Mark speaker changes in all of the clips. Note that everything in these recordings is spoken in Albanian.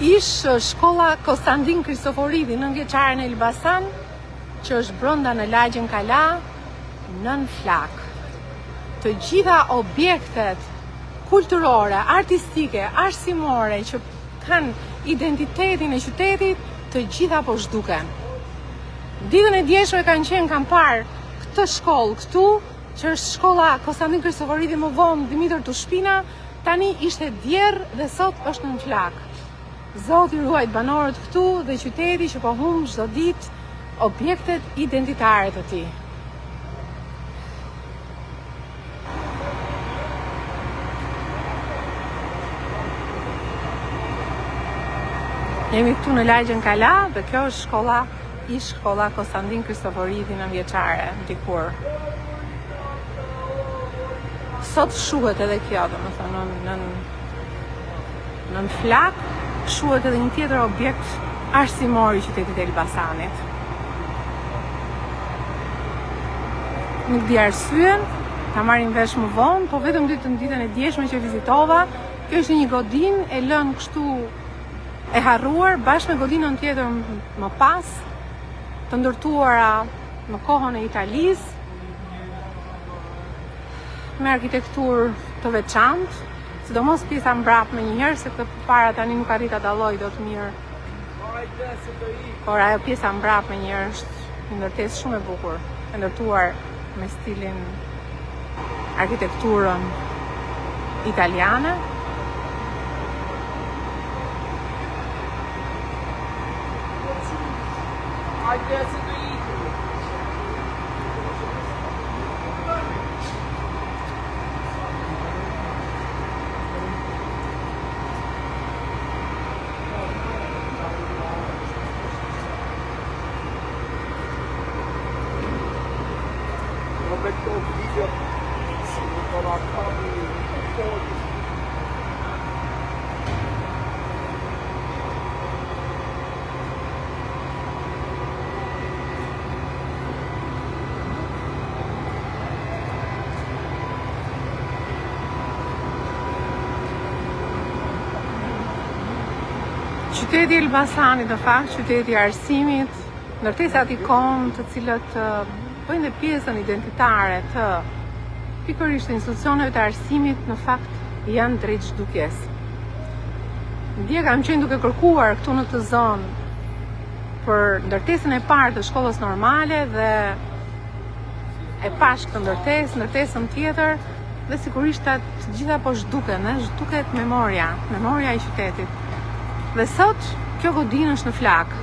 Speaker 1: ish shkolla Konstantin Kristoforidi, 9-vjeçare në Elbasan, që është brenda në lagjen Kala, nën flak. Të gjitha objektet kulturore, artistike, arsimore që kanë identitetin e qytetit, të gjitha po zhduken. Ditën e djeshme kam parë këtë shkollë këtu, që është shkolla Konstantin Kristoforidi, më vonë Dimitër Tushpina, tani ishte djerë dhe sot është në flak. Zoti ruajt banorët këtu dhe qyteti që po humb çdo ditë objektet identitare të tij. Jemi këtu në lagjen Kala dhe kjo është shkolla Konstantin Kristoforidi, 9-vjeçare dikur. Sot shuhet edhe kjo, domethënë në flak shuhet edhe një tjetër objekt arsimor i qytetit të Elbasanit. Nuk di arsyen, ta marrim vesh më vonë, po vetëm ditën e djeshme që vizitova, kjo ishte një godinë e lënë kështu e harruar bashkë me godinën tjetër më pas, të ndërtuara në kohën e Italisë, me arkitekturë të veçantë, sidomos pjesa mbrapsme njëherë, se këtë përpara tani nuk arrit ta dalloj dot mirë. Por ajo pjesa mbrapsme njëherë është një ndërtesë shumë e bukur, e ndërtuar me stilin arkitekturën italiane. Qyteti i Elbasanit, në fakt, qyteti i arsimit, ndërtesat ikonë të cilët bëjnë dhe pjesën identitare të pikërisht institucioneve të arsimit, në fakt janë drejt zhdukjes. Dje kam qenë duke kërkuar këtu në të zonë për ndërtesën e parë të shkollës normale dhe e pash këtë ndërtesën tjetër, dhe sigurisht të gjitha po zhduken, zhduket memoria e qytetit. Dhe sot, kjo godinë është në flak.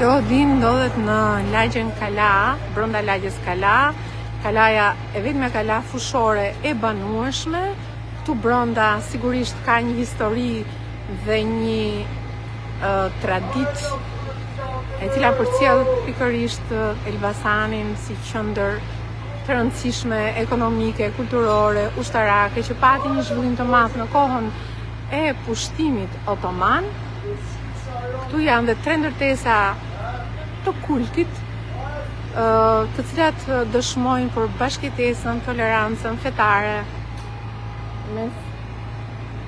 Speaker 1: Kjo godinë ndodhet në lagjen Kala, brenda lagjes Kala. Kalaja e vetme kala fushore e banueshme. Këtu brenda sigurisht ka një histori dhe një traditë e cila përcjell pikërisht Elbasanin si qendër të rëndësishme ekonomike, kulturore, ushtarake, që pati një zhvillim të madh në kohën e pushtimit otoman. Këtu janë dhe 3 ndërtesa të kultit, të cilat dëshmojnë për bashkëtesën, tolerancën fetare mes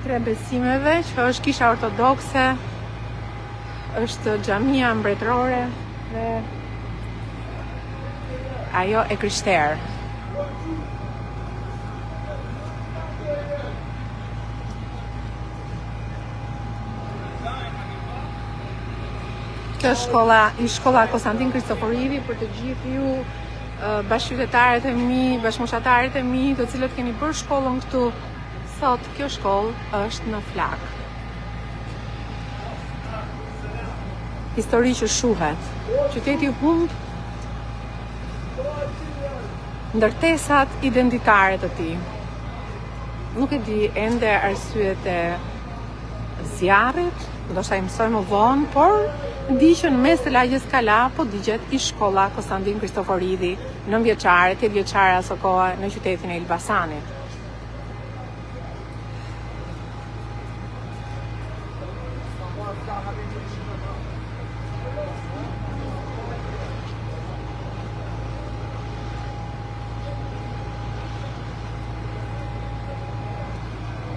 Speaker 1: 3 besimeve, që është Kisha Ortodokse, është Xhamia Mbretërore dhe ajo e Krishterë. Kjo është shkolla Konstantin Kristoforidi, për të gjithë ju bashkëqytetarët e mi, bashkëmoshatarit e mi, të cilët keni bërë shkollën këtu, sot kjo shkollë është në flak. Histori që shuhet. Qyteti humb ndërtesat identitare të tij. Nuk e di ende arsyet e zjarrit, ndoshta i mësoj më vonë, por di që në mes të lagjes Kala po digjet i shkolla Konstantin Kristoforidi, 9 vjeçare, 8 vjeçare aso kohë në qytetin e Elbasanit.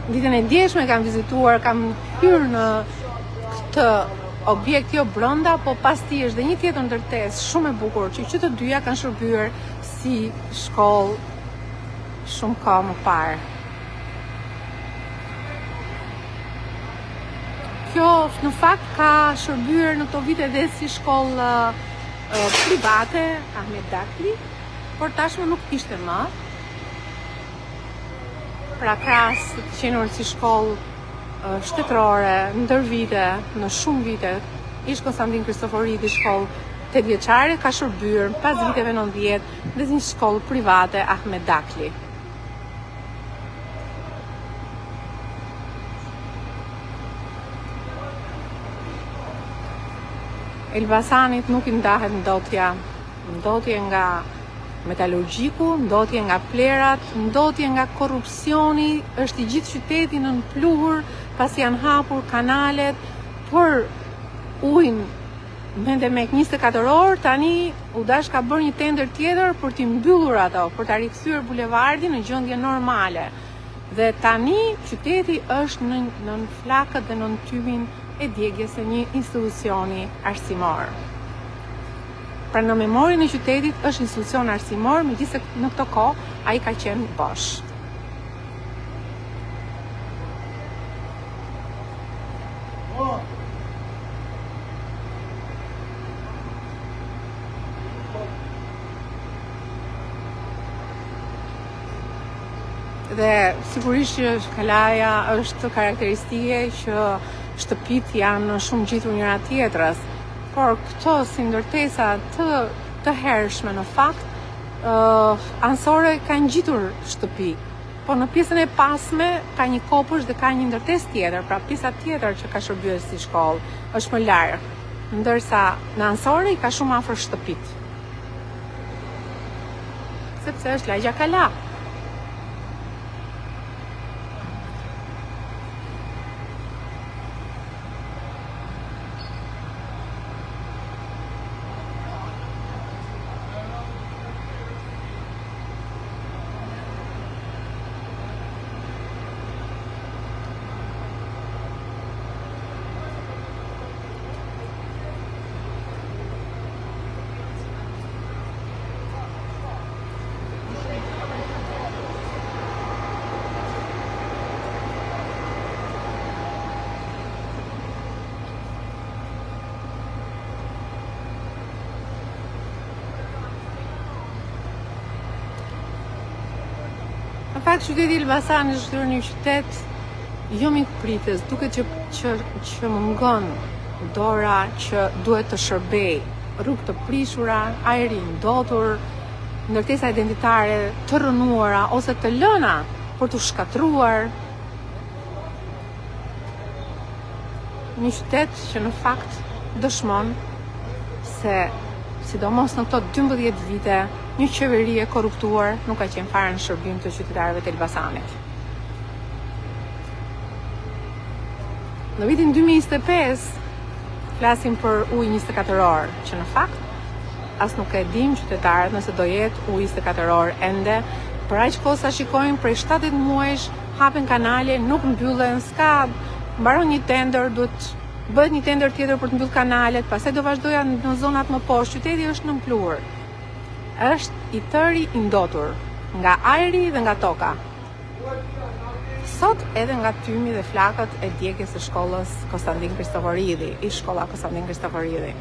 Speaker 1: Ditën e djeshme kam vizituar, kam hyrë në këtë objekt jo brenda, po pas tij është dhe një tjetër ndërtesë shumë e bukur, që të dyja kanë shërbyer si shkollë shumë kohë më parë. Kjo në fakt ka shërbyer në këto vite dhe si shkollë private, Ahmet Dakli, por tashmë nuk ishte më. Pra krahas të qenur si shkollë shtetërore, ndër vite, në shumë vite, ish Konstantin Kristoforidi shkollë 8 vjeçare, ka shërbyer pas viteve 90 dhe një shkollë private Ahmet Dakli. Elbasanit nuk i ndahet ndotje nga metalurgjiku, ndotje nga plerat, ndotje nga korrupsioni, është i gjithë qyteti në pluhur, pasi janë hapur kanalet për ujnë mende me 24 orë, tani u dash ka bërë një tender tjetër për t'i mbyllur ato, për t'a rikthyer bulevardin në gjendje normale. Dhe tani qyteti është në flakët dhe në tymin e djegjes së një institucioni arsimor. Pra në memorinë e qytetit është institucion arsimor, megjithëse në këtë kohë ai ka qenë bosh. Dhe sigurisht që Kalaja është karakteristike që shtëpit janë shumë gjitur njëra tjetrës. Por këto si ndërtesa të hershme në fakt, anësore kanë gjitur shtëpi. Po në pjesën e pasme ka një kopësh dhe ka një ndërtesë tjetër, pra pjesa tjetër që ka shërbyer si shkollë është më larg, ndërsa në anësore i ka shumë afër shtëpit. Sepse është lagja Kala. Në fakt, qyteti Elbasanit është një qytet jo mikpritës, duket që mungon dora që duhet të shërbej, rrugë të prishura, ajri i ndotur, ndërtesa identitare të rënuara ose të lëna për të shkatruar. Një qytet që në fakt dëshmon se sidomos në këto 12 vite një qeveri e korruptuar nuk ka qenë fare në shërbim të qytetarëve të Elbasanit. Në vitin 2025 flasim për ujë 24 orë, që në fakt as nuk e dim qytetarët nëse do jetë ujë 24 orë ende, për aq kohë sa shikojmë prej 7 muajsh hapen kanale, nuk mbyllen, s'ka, mbaron një tender, duhet bëhet një tender tjetër për të mbyllur kanalet, pastaj do vazhdoja në zonat më poshtë, qyteti është në pluhur. Është i tëri i ndotur nga ajri dhe nga toka. Sot edhe nga tymi dhe flakët e djegjes së shkollës Konstantin Kristoforidi, ish shkolla Konstantin Kristoforidi.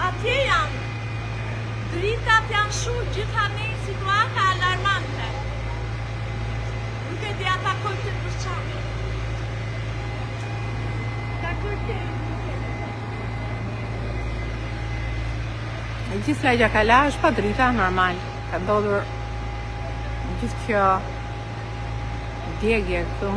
Speaker 2: Atje janë, dritat janë shumë gjithani situata alarmante. Nuk e di ata kojtë për qamë. Ta kojtë.
Speaker 1: E gjithë Lagja Kala është pa drita normal. Ka ndodhur gjithë kjo djegje këtu.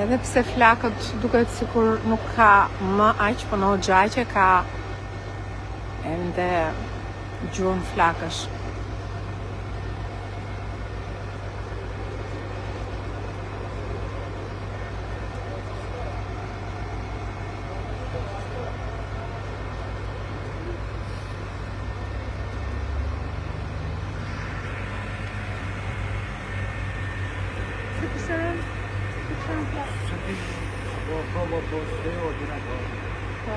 Speaker 1: Edhe pse flakët duket sikur nuk ka më aq, po në gjaqe ka ende gjurmë flakësh.
Speaker 3: Po,